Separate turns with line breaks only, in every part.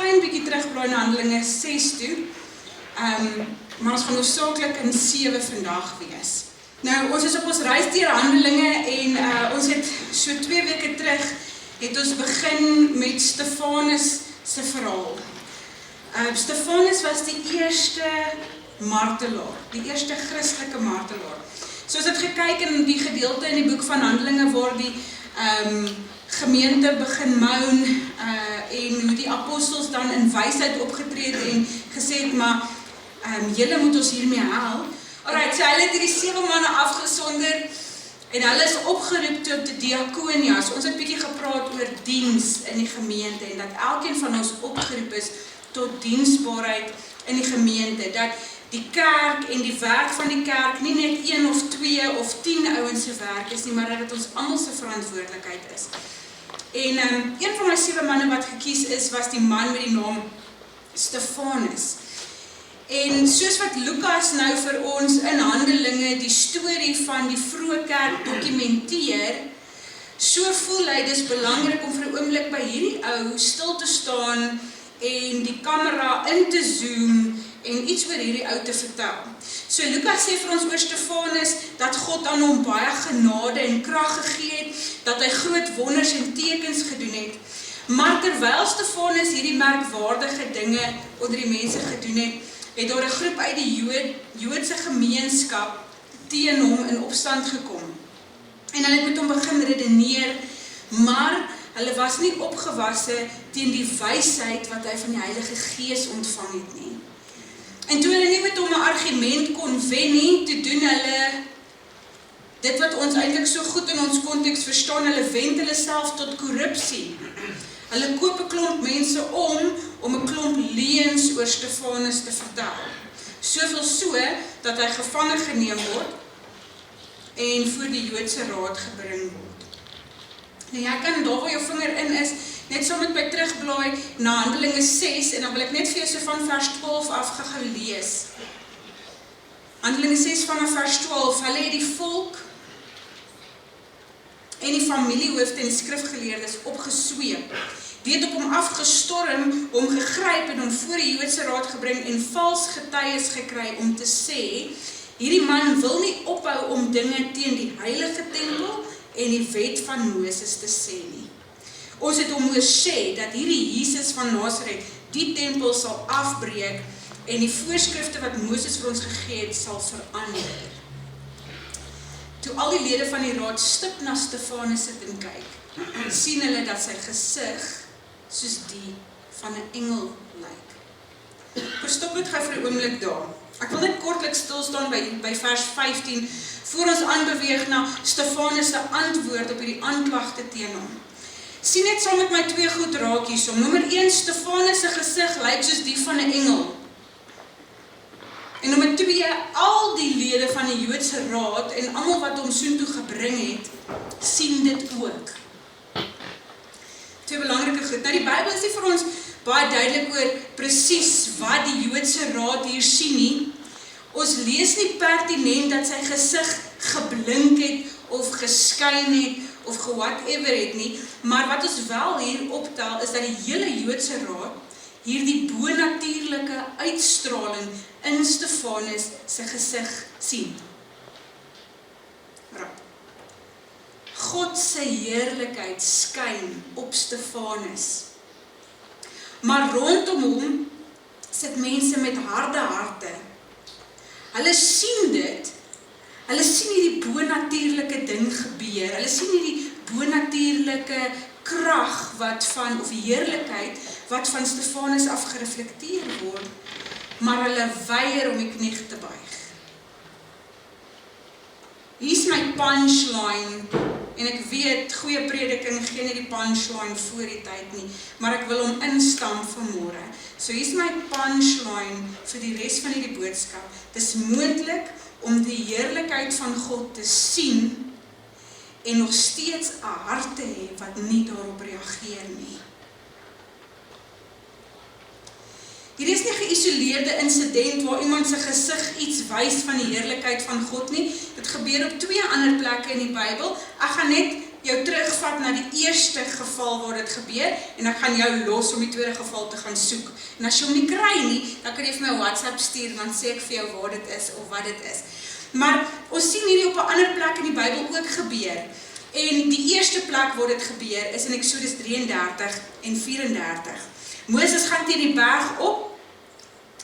klein bietjie terugblaai na Handelinge 6 toe, maar ons gaan hoofsaaklik in 7 vandag wees. Nou, ons is op ons reis deur Handelinge en ons het so 2 weke terug, het ons begin met Stefanus se verhaal. Stefanus was die eerste martelaar, die eerste Christelike martelaar. So ons het gekyk in die gedeelte in die boek van Handelinge waar die gemeente begin moan en hoe die apostels dan in wysheid opgetree het en gesê het, maar julle moet ons hiermee help. Alright, so hulle het hierdie 7 manne afgesonder en hulle is opgeroep tot die diakonia. So ons het bietjie gepraat oor diens in die gemeente en dat elkeen van ons opgeroep is tot diensbaarheid in die gemeente, dat die kerk en die werk van die kerk nie net 1 of 2 of 10 ouens se werk is nie, maar dat dit ons almal se verantwoordelikheid is. En een van my 7 manne wat gekies is, was die man met die naam Stefanus. En soos wat Lukas nou vir ons in Handelinge die storie van die vroeë kerk dokumenteer, so voel hy dis belangrik om vir 'n oomblik by hierdie ou stil te staan en die kamera in te zoom en iets oor hierdie ou te vertel. So Lukas sê vir ons oor Stefanus dat God aan hom baie genade en krag gegee het, dat hy groot wonders en tekens gedoen het. Maar terwyl Stefanus hierdie merkwaardige dinge onder die mense gedoen het, het daar 'n groep uit die Joodse gemeenskap teen hom in opstand gekom. En hulle het met hom begin redeneer, maar hulle was nie opgewasse teen die wysheid wat hy van die Heilige Gees ontvang het nie. En toe hulle nie met hom 'n argument kon wen nie, toe doen hulle dit wat ons eintlik so goed in ons konteks verstaan, hulle wend hulle self tot korrupsie. Hulle koop 'n klomp mense om 'n klomp leuns oor Stefanus te vertel. Soveel so, dat hy gevange geneem word en voor die Joodse raad gebring word. Nou jy kan daar waar jou vinger in is, net so met my terugblaai na Handelinge 6, en dan wil ek net vir jou so van vers 12 af gou lees. Handelinge 6 vanaf vers 12, hulle het die volk en die familiehoofde en die skrifgeleerdes opgesweep. Die het op hom afgestorm, hom gegryp en hom voor die Joodse raad gebring en vals getuies gekry om te sê, hierdie man wil nie ophou om dinge teen die heilige tempel en die wet van Moses te sê nie. Ons het hom moes sê dat hierdie Jesus van Nasaret die tempel sal afbreek en die voorskrifte wat Moses vir ons gegee het sal verander. Toe al die lede van die raad stip na Stefanus sit en kyk, sien hulle dat sy gesig soos die van 'n engel lyk. Verstop dit gou vir 'n oomblik daar. Ek wil net kortliks stil staan by vers 15, voor ons aanbeweeg na Stefanus se antwoord op hierdie aanklagte teen hom. Sien net saam met my 2 goed raak hierso. Nommer 1, Stefanus se gesig lyk soos die van 'n engel. En nommer 2, al die lede van die Joodse raad en almal wat hom soontoe gebring het, sien dit ook. 2 belangrike goed. Nou die Bybel is nie vir ons baie duidelik oor presies wat die Joodse raad hier sien nie. Ons lees nie pertinent dat sy gesig geblink het of geskyn het of whatever het nie, maar wat ons wel hier optel is dat die hele Joodse raad hierdie bonatuurlike uitstraling in Stefanus se gesig sien. Right. God se heerlikheid skyn op Stefanus. Maar rondom hom sit mense met harde harte. Hulle sien dit, hulle sien hierdie bonatuurlike ding gebeur, hulle sien hierdie bonatuurlike krag wat van, of heerlikheid, wat van Stefanus af gereflekteer word, maar hulle weier om die knie te buig. Hier is my punchline, en ek weet, goeie prediking gee nie die punchline voor die tyd nie, maar ek wil hom instamp vanmôre. So hier is my punchline vir die res van hierdie boodskap. Dis moontlik om die heerlikheid van God te sien en nog steeds 'n hart te hê wat nie daarop reageer nie. Hier is nie 'n geïsoleerde insident waar iemand se gesig iets wys van die heerlikheid van God nie. Dit gebeur op 2 ander plekke in die Bybel. Ek gaan net jou terugvat na die eerste geval waar dit gebeur, en ek gaan jou los om die tweede geval te gaan soek. En as jy hom nie kry nie, dan kan jy vir my 'n WhatsApp stuur, dan sê ek vir jou waar dit is, of wat dit is. Maar ons sien hierdie op 'n ander plek in die Bybel ook gebeur. En die eerste plek waar dit gebeur, is in Eksodus 33 en 34. Moses gaan teen die berg op,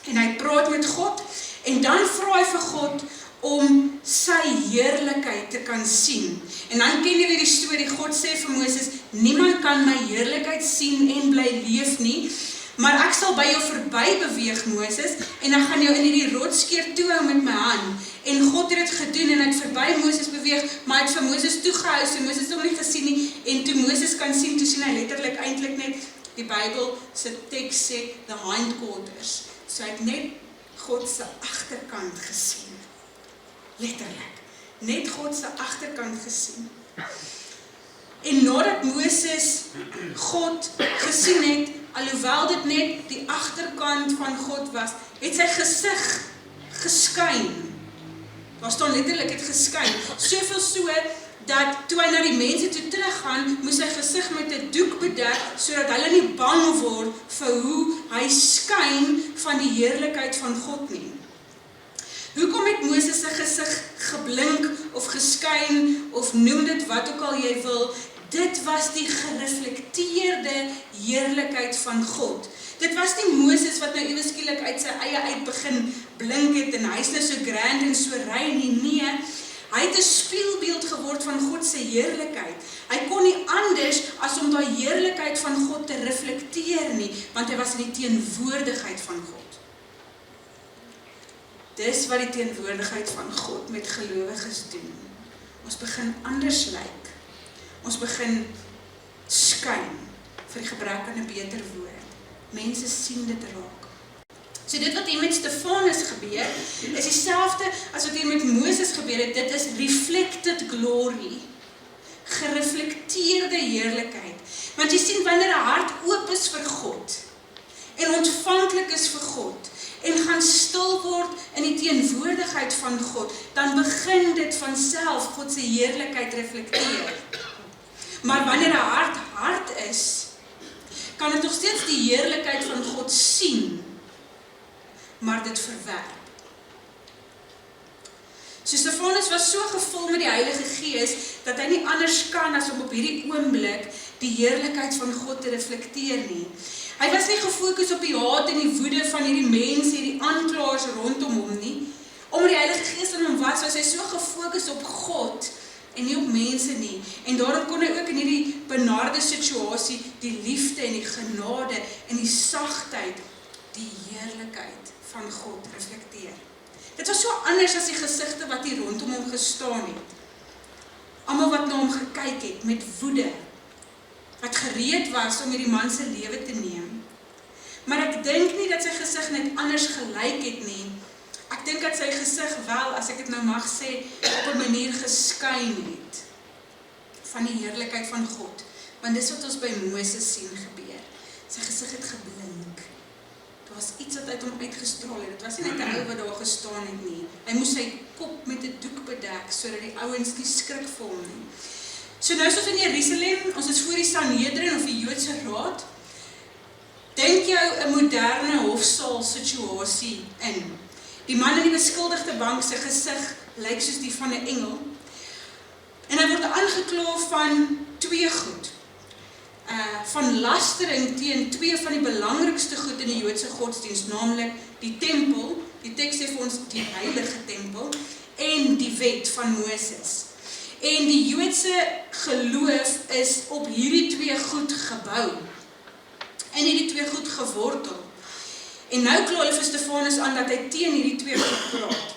en hy praat met God, en dan vra hy vir God, om sy heerlikheid te kan sien. En dan ken julle die storie, God sê vir Moses, niemand kan my heerlikheid sien en bly leef nie, maar ek sal by jou verby beweeg, Moses, en ek gaan jou in hierdie rotskeer toehou met my hand. En God het dit gedoen, en hy het verby Moses beweeg, maar hy het vir Moses toegehou, so Moses het hom nie gesien nie, en toe Moses kan sien, toe sien hy letterlik eintlik net, die Bybel se teks sê, the hindquarters. So hy het net God se agterkant gesien. Letterlik, net God se agterkant gesien. En nadat Moses God gesien het, alhoewel dit net die agterkant van God was, het sy gesig geskyn. Daar staan letterlik het geskyn. Soveel so, dat toe hy na die mense toe teruggaan, moes sy gesig met 'n doek bedek, sodat hulle nie bang word vir hoe hy skyn van die heerlikheid van God nie. Hoekom het Moses se gesig geblink of geskyn of noem dit wat ook al jy wil? Dit was die gereflekteerde heerlikheid van God. Dit was nie Moses wat nou ewe skielik uit sy eie uit begin blink het en hy's nou so grand en so rein nie. Nee, hy het 'n spieelbeeld geword van God se heerlikheid. Hy kon nie anders as om daai heerlikheid van God te reflekteer nie, want hy was in die teenwoordigheid van God. Dis wat die teenwoordigheid van God met gelowiges doen. Ons begin anders lyk. Ons begin skyn, vir die gebrek aan 'n beter woord. Mense sien dit raak. So dit wat hier met Stefanus gebeur, is dieselfde as wat hier met Moses gebeur het. Dit is reflected glory. Gereflekteerde heerlikheid. Want jy sien, wanneer 'n hart oop is vir God, en ontvanklik is vir God, en gaan stil word in die teenwoordigheid van God, dan begin dit vanself God se heerlikheid reflekteer. Maar wanneer 'n hart hard is, kan dit nog steeds die heerlikheid van God sien, maar dit verwerp. So Stefanus was so gevul met die Heilige Gees, dat hy nie anders kan as om op hierdie oomblik die heerlikheid van God te reflekteer nie. Hy was nie gefokus op die haat en die woede van hierdie mense, hierdie aanklaers rondom hom nie. Omdat die Heilige Gees in hom was hy so gefokus op God en nie op mense nie. En daarom kon hy ook in hierdie benarde situasie die liefde en die genade en die sagtheid, die heerlikheid van God reflekteer. Dit was so anders as die gesigte wat hier rondom hom gestaan het. Almal wat na hom gekyk het met woede, wat gereed was om hierdie man se lewe te neem. Maar ek dink nie dat sy gesig net anders gelyk het nie. Ek dink dat sy gesig wel, as ek dit nou mag sê, op 'n manier geskyn het van die heerlikheid van God. Want dis wat ons by Moses sien gebeur. Sy gesig het geblink. Daar was iets wat uit hom uitgestraal het. Dit was nie net 'n ou wat daar gestaan het nie. Hy moes sy kop met 'n doek bedek, sodat die ouens nie skrik vir hom nie. So nou is ons in Jerusalem, ons is voor die Sanhedrin of die Joodse Raad. Dink jou 'n moderne hofsaal situasie in. Die man in die beskuldigde bank se gesig lyk soos die van 'n engel. En hy word aangekla van twee goed. Van lastering teen twee van die belangrikste goed in die Joodse godsdienst, naamlik die tempel, die teks sê vir ons die heilige tempel, en die wet van Moses. En die Joodse geloof is op hierdie twee goed gebou. En hierdie twee goed gewortel. En nou kla hulle vir Stefanus aan dat hy teen hierdie twee goed praat.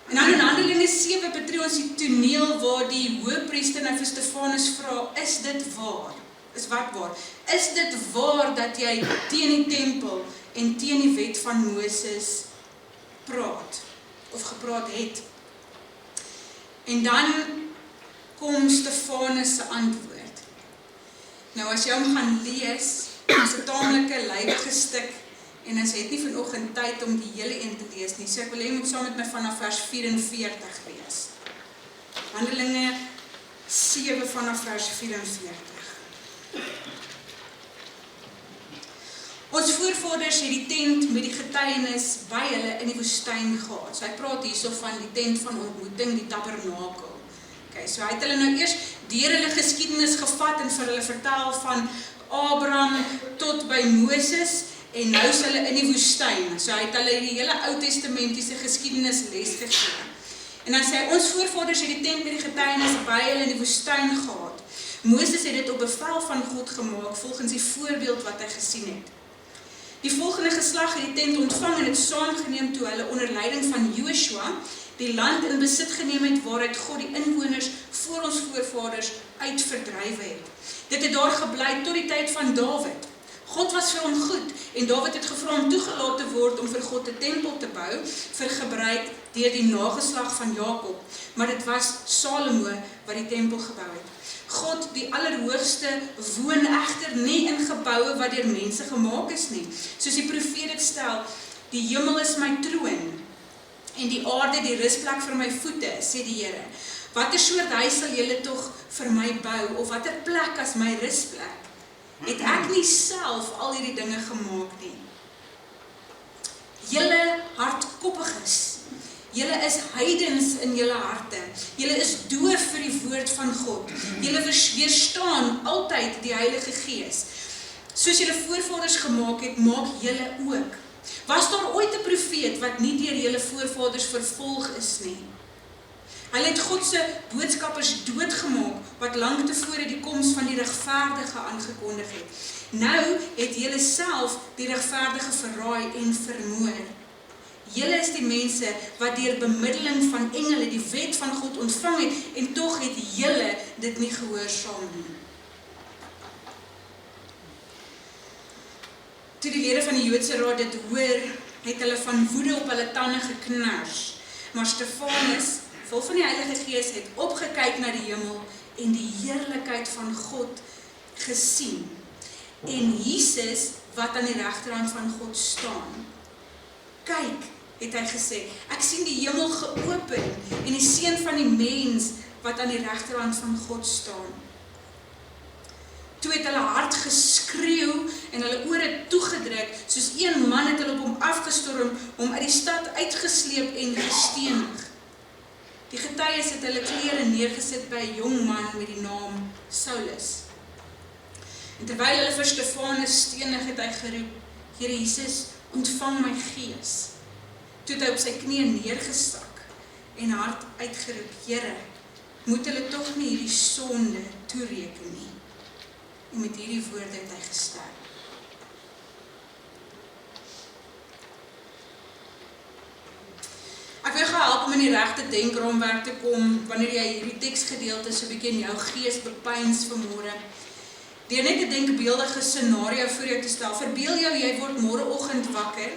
En dan in Handelinge 7 betree ons die toneel waar die hoëpriester nou vir Stefanus vra, is dit waar? Is wat waar? Is dit waar dat jy teen die tempel en teen die wet van Moses praat? Of gepraat het? En dan kom Stefanus se antwoord. Nou as jy hom gaan lees, is 'n taamlike lywige stuk, en ons het nie vanoggend tyd om die hele een te lees nie, so ek wil hê jy moet saam met my vanaf vers 44 lees. Handelinge 7 vanaf vers 44. Ons voorvaders het die tent met die getuienis by hulle in die woestyn gehad. So hy praat hierso van die tent van ontmoeting, die tabernakel. Okay, so hy het hulle nou eers deur hulle geskiedenis gevat en vir hulle vertel van Abraham tot by Moses en nou is hulle in die woestyn. So hy het hulle die hele Ou Testamentiese geskiedenis les gegee. En dan sê hy, ons voorvaders het die tent met die getuienis by hulle in die woestyn gehad. Moses het dit op bevel van God gemaak volgens die voorbeeld wat hy gesien het. Die volgende geslag het die tent ontvang en het saamgeneem toe hulle onder leiding van Joshua die land in besit geneem het waaruit God die inwoners voor ons voorvaders uitverdrywe het. Dit het daar gebly tot die tyd van Dawid. God was vir hom goed en Dawid het gevra om toegelaat te word om vir God 'n tempel te bou vir gebruik deur die nageslag van Jakob, maar dit was Salomo wat die tempel gebou het. God, die Allerhoogste, woon egter nie in geboue wat deur mense gemaak is nie. Soos die profeet dit stel, die hemel is my troon en die aarde die rusplek vir my voete, sê die Here. Watter soort huis sal julle tog vir my bou, of watter plek as my rusplek? Het ek nie self al hierdie dinge gemaak nie? Julle hardkoppiges, julle is heidens in julle harte, julle is doof vir die woord van God, julle weerstaan altyd die Heilige Gees. Soos julle voorvaders gemaak het, maak julle ook. Was daar ooit 'n profeet wat nie deur julle voorvaders vervolg is nie? Hulle het God se boodskappers doodgemaak, wat lank tevore die koms van die regverdige aangekondig het. Nou het julle self die regverdige verraai en vermoor. Julle is die mense wat deur bemiddeling van engele die wet van God ontvang het, en tog het julle dit nie gehoorsaam nie. Toe die lede van die Joodse raad dit hoor, het hulle van woede op hulle tande geknars. Maar Stefanus, vol van die Heilige Gees, het opgekyk na die hemel en die heerlikheid van God gesien. En Jesus, wat aan die regterhand van God staan. Kyk, het hy gesê, ek sien die hemel geopen en die seun van die mens wat aan die regterhand van God staan. Toe het hulle hard geskreeu en hulle ore toegedruk, soos een man het hulle op hom afgestorm, hom uit die stad uitgesleep en gestenig. Die getuies het hulle klere neergesit by 'n jong man met die naam Saulus. En terwyl hulle vir Stefanus stenig, het hy geroep, Here Jesus, ontvang my gees. Toe het hy op sy knieë neergesak en hard uitgeroep, Here, moet hulle tog nie hierdie sonde toereken nie. En met hierdie woorde het hy gesterf. Ek wil gehelp om in die regte denkraamwerk te kom, wanneer jy hierdie teksgedeelte so 'n bietjie in jou gees bepeins vanmôre. Deur net 'n denkbeeldige scenario voor jou te stel. Verbeel jou, jy word môreoggend wakker,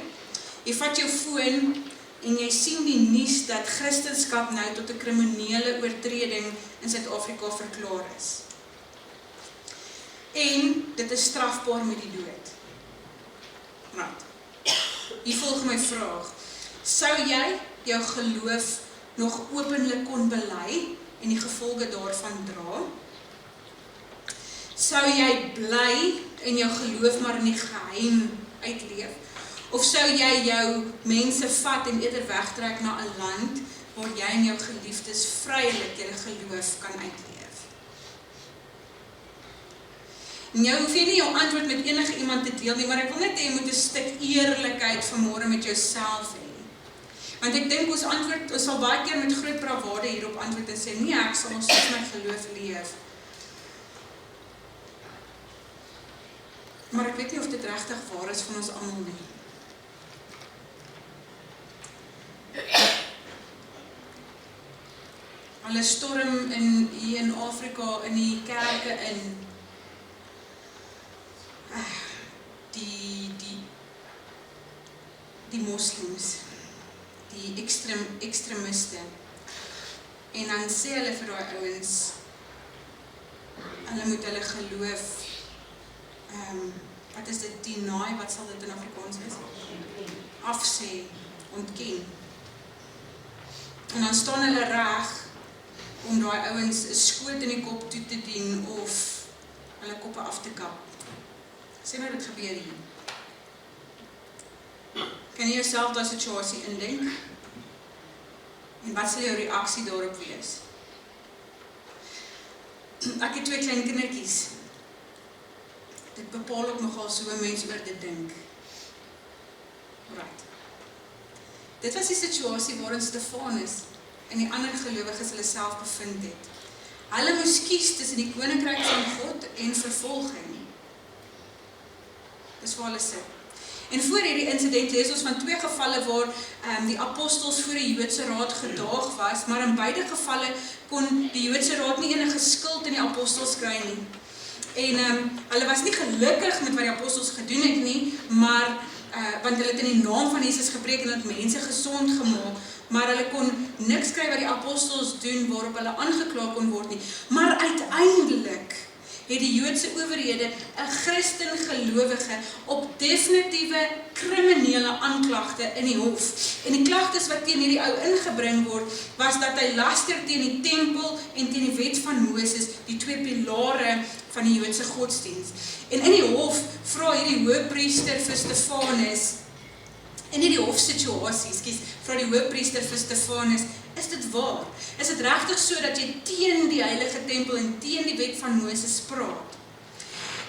jy vat jou foon en jy sien die nuus dat Christendom nou tot 'n kriminele oortreding in Suid-Afrika verklaar is. En dit is strafbaar met die dood. Right. Hier volg my vraag. Sou jy jou geloof nog openlik kon bely en die gevolge daarvan dra? Sou jy bly in jou geloof maar in die geheim uitleef? Of sou jy jou mense vat en eerder wegtrek na 'n land waar jy en jou geliefdes vrylik julle geloof kan uitleef? Nou hoef jy nie jou antwoord met enige iemand te deel nie, maar ek wil net hê jy moet 'n stuk eerlikheid vanmôre met jouself hê. Want ek dink ons sal baie keer met groot bravade hierop antwoord en sê, nee, ek sal ons soos my geloof leef. Maar ek weet nie of dit regtig waar is van ons almal nie. Hulle storm hier in Afrika in die kerke in. Die moslims, die ekstremiste. En dan sê hulle vir daai ouens, hulle moet hulle geloof, wat is dit, deny, wat sal dit in Afrikaans wees? Afsê, ontken. En dan staan hulle reg om daai ouens 'n skoot in die kop toe te dien of hulle koppe af te kap. Sê nou dit gebeur hier. Kan jy jouself daai situasie indink? En wat sal jou reaksie daarop wees? Ek het 2 klein kindertjies. Dit bepaal ook nogal so 'n mens oor dit dink. Right. Dit was die situasie waarin Stefanus en die ander gelowiges hulle self bevind het. Hulle moes kies tussen die koninkryk van God en vervolging. Dis waar hulle sit. En voor hierdie insident lees ons van 2 gevalle waar die apostels voor die Joodse raad gedaag was, maar in beide gevalle kon die Joodse raad nie enige skuld in die apostels kry nie. En hulle was nie gelukkig met wat die apostels gedoen het nie, maar want hulle het in die naam van Jesus gepreek en het mense gesond gemaak, maar hulle kon niks kry wat die apostels doen waarop hulle aangekla kon word nie. Maar uiteindelik het die Joodse owerhede 'n Christen gelowige op definitiewe kriminele aanklagte in die hof. En die klagtes wat teen hierdie ou ingebring word, was dat hy laster teen die tempel en teen die wet van Moses, die 2 pilare van die Joodse godsdiens. En in die hof vra hierdie hoofpriester vir Stefanus, in hierdie hofsituasie, vra die hoofpriester vir Stefanus, is dit waar? Is dit regtig so dat jy teen die heilige tempel en teen die wet van Moses praat?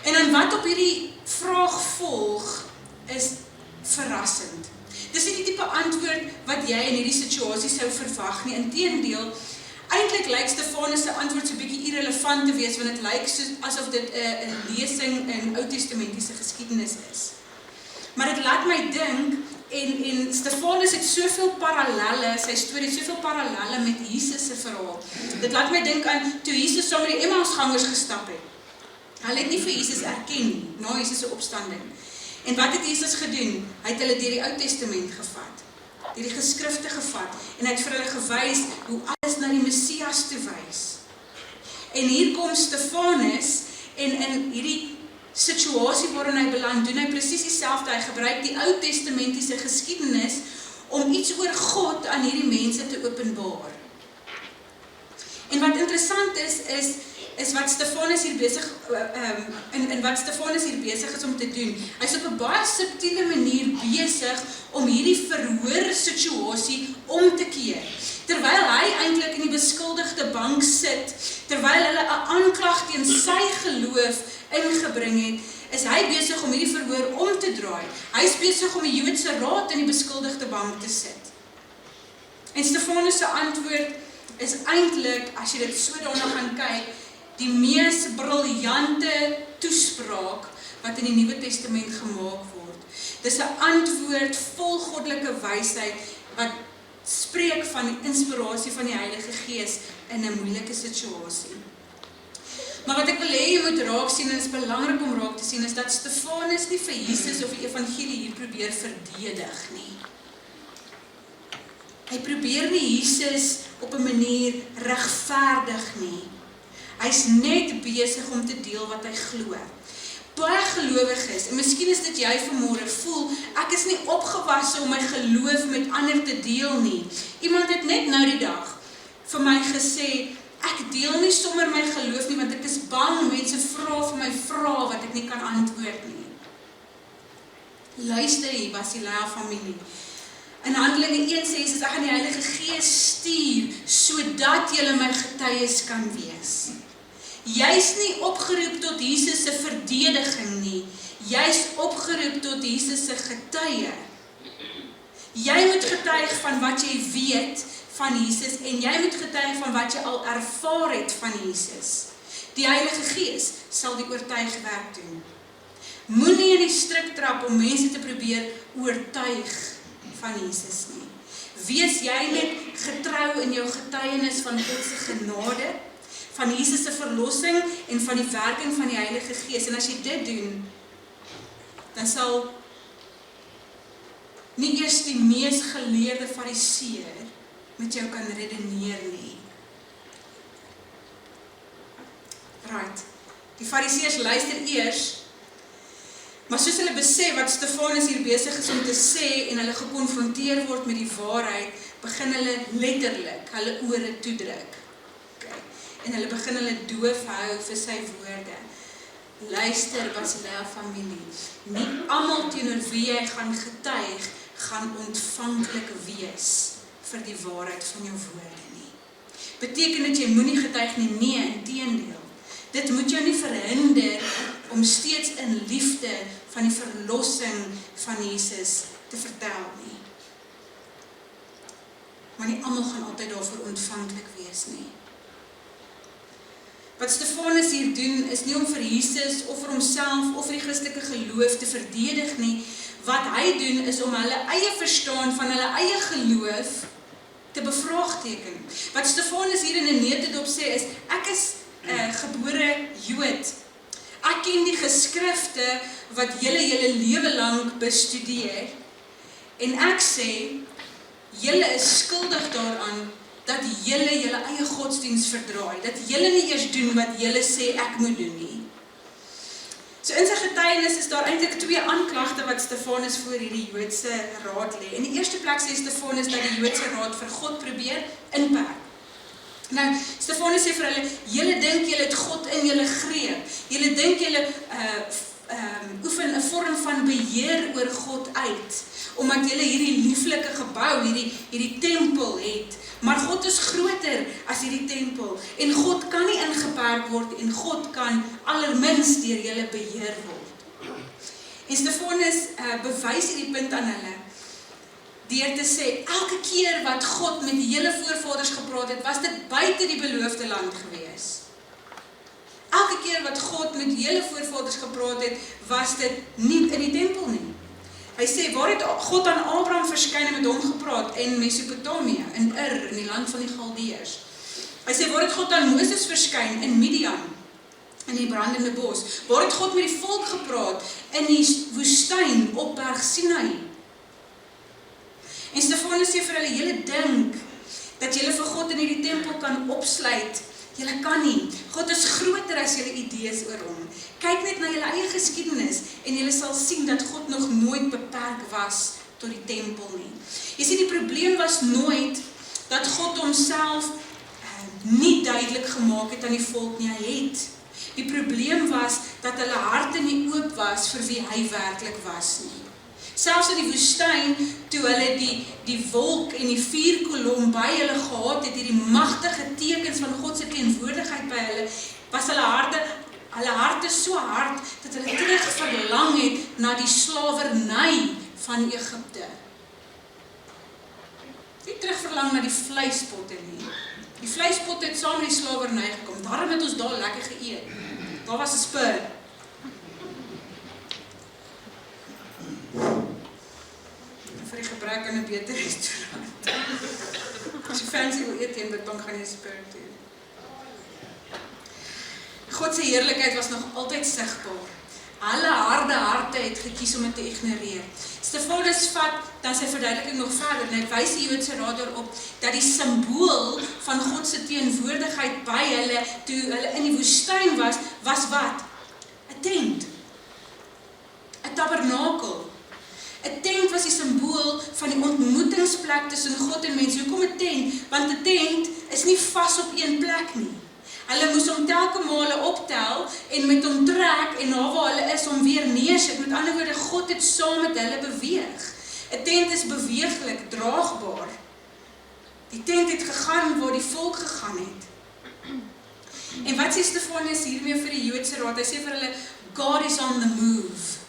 En dan wat op hierdie vraag volg, is verrassend. Dis nie die tipe antwoord wat jy in hierdie situasie sou verwag nie. Inteendeel, eintlik lyk Stefanus se antwoord so 'n bietjie irrelevant te wees, want dit lyk asof dit 'n lesing in Ou Testamentiese geskiedenis is. Maar dit laat my dink, en Stefanus het soveel parallelle, sy storie het soveel parallelle met Jesus se verhaal. Dit laat my dink aan toe Jesus saam met die Emmausgangers gestap het. Hulle het nie vir Jesus erken nie, na Jesus se opstanding. En wat het Jesus gedoen? Hy het hulle deur die Ou Testament gevat, deur die geskrifte gevat, en hy het vir hulle gewys hoe alles na die Messias toe wys. En hier kom Stefanus, en in hierdie situasie waarin hy beland, doen hy presies dieselfde. Hy gebruik die Ou Testamentiese geskiedenis om iets oor God aan hierdie mense te openbaar. En wat interessant is wat Stefanus hier besig is om te doen. Hy's op 'n baie subtiele manier besig om hierdie verhoorsituasie om te keer. Terwyl hy eintlik in die beskuldigde bank sit, terwyl hulle 'n aanklag teen sy geloof ingebring het, is hy besig om hierdie verhoor om te draai. Hy is besig om die Joodse raad in die beskuldigde bank te sit. En Stefanus se antwoord is eintlik, as jy dit so daarna gaan kyk, die mees briljante toespraak wat in die Nuwe Testament gemaak word. Dis 'n antwoord vol goddelike wysheid wat spreek van die inspirasie van die Heilige Gees in 'n moeilike situasie. Maar wat ek wil hê jy moet raak sien, en dit is belangrik om raak te sien, is dat Stefanus nie vir Jesus of die evangelie hier probeer verdedig nie. Hy probeer nie Jesus op 'n manier regverdig nie. Hy's net besig om te deel wat hy glo. Baie gelowiges, en miskien is dit jy vanmôre, voel, ek is nie opgewasse om my geloof met ander te deel nie. Iemand het net nou die dag vir my gesê, ek deel nie sommer my geloof nie, want ek is bang, mense vra vir my vrae wat ek nie kan antwoord nie. Luister hier, Basilea familie. In Handelinge 1 sê Jesus, ek gaan die Heilige Gees stuur, sodat julle my getuies kan wees. Jy's nie opgeroep tot Jesus se verdediging nie, jy's opgeroep tot Jesus se getuie. Jy moet getuig van wat jy weet van Jesus, en jy moet getuig van wat jy al ervaar het van Jesus. Die Heilige Gees sal die oortuigwerk doen. Moenie in die strik trap om mense te probeer oortuig van Jesus nie. Wees jy net getrou in jou getuienis van God se genade, van Jesus se verlossing en van die werking van die Heilige Gees. En as jy dit doen, dan sal nie eers die mees geleerde fariseer met jou kan redeneer nie. Right. Die fariseërs luister eers, maar soos hulle besef wat Stefanus hier besig is om te sê en hulle gekonfronteer word met die waarheid, begin hulle letterlik hulle ore toedruk. en hulle begin hulle doof hou vir sy woorde. Luister, Basileia familie, nie almal teenoor wie jy gaan getuig, gaan ontvanklik wees vir die waarheid van jou woorde nie. Beteken dat jy moenie getuig nie, nee, inteendeel. Dit moet jou nie verhinder om steeds in liefde van die verlossing van Jesus te vertel nie. Maar nie almal gaan altyd daarvoor ontvanklik wees nie. Wat Stefanus hier doen, is nie om vir Jesus of vir homself of vir die Christelike geloof te verdedig nie. Wat hy doen, is om hulle eie verstaan van hulle eie geloof te bevraagteken. Wat Stefanus hier in 'n neutedop sê is, ek is gebore Jood. Ek ken die geskrifte wat julle lewe lank bestudeer. En ek sê, julle is skuldig daaraan dat julle eie godsdiens verdraai, dat julle nie eers doen wat julle sê ek moet doen nie. So in sy getuienis is daar eintlik 2 aanklagte wat Stefanus voor hierdie Joodse raad lê. In die eerste plek sê Stefanus dat die Joodse raad vir God probeer inperk. Nou, Stefanus sê vir hulle, julle dink julle het God in julle greep. Julle dink julle oefen 'n vorm van beheer oor God uit, omdat julle hierdie lieflike gebou, hierdie tempel het. Maar God is groter as hierdie tempel, en God kan nie ingeperk word, en God kan allerminst deur julle beheer word. En Stefanus bewys hierdie punt aan hulle, deur te sê, elke keer wat God met die hele voorvaders gepraat het, was dit buite die beloofde land gewees. Elke keer wat God met die hele voorvaders gepraat het, was dit nie in die tempel nie. Hy sê, waar het God aan Abraham verskyn en met hom gepraat? In Mesopotamië, in Ur, in die land van die Galdeërs. Hy sê, waar het God aan Moses verskyn? In Midian, in die brandende bos. Waar het God met die volk gepraat? In die woestyn, op berg Sinai. En Stefanus sê vir hulle, julle dink dat julle vir God in hierdie tempel kan opsluit. Julle kan nie. God is groter as julle idees oor hom. Kyk net na julle eie geskiedenis en julle sal sien dat God nog nooit beperk was tot die tempel nie. Jy sien, die probleem was nooit dat God homself nie duidelik gemaak het aan die volk nie, hy het. Die probleem was dat hulle harte nie oop was vir wie hy werklik was nie. Selfs in die woestyn, toe hulle die wolk en die vuurkolom by hulle gehad het, die magtige tekens van God se teenwoordigheid by hulle, was hulle harte so hard, dat hulle terug verlang het na die slawerny van Egipte. Nie terug verlang na die vleispotte nie. Die vleispotte het saam met die slawerny gekom, daarom het ons daar lekker geëet. Daar was 'n spur. Vir die gebrek aan 'n beter restaurant. As jy fancy wil eet in Witbank, gaan jy spur toe. God se heerlikheid was nog altyd sigbaar. Hulle harde harte het gekies om dit te ignoreer. Stefanus vat dan sy verduideliking nog verder en hy wys die Joodse raad daarop dat die simbool van God se teenwoordigheid by hulle, toe hulle in die woestyn was wat? 'n tent. 'n tabernakel. 'n tent was die simbool van die ontmoetingsplek tussen God en mens. Hoekom 'n tent? Want 'n tent is nie vas op een plek nie. Hulle moes hom telke male optel en met hom trek en na waar hulle is hom weer neersit. Met ander woorde, God het saam met hulle beweeg. 'n tent is beweeglik, draagbaar. Die tent het gegaan waar die volk gegaan het. En wat sê Stefanus hiermee vir die Joodse raad? Hy sê vir hulle, God is on the move.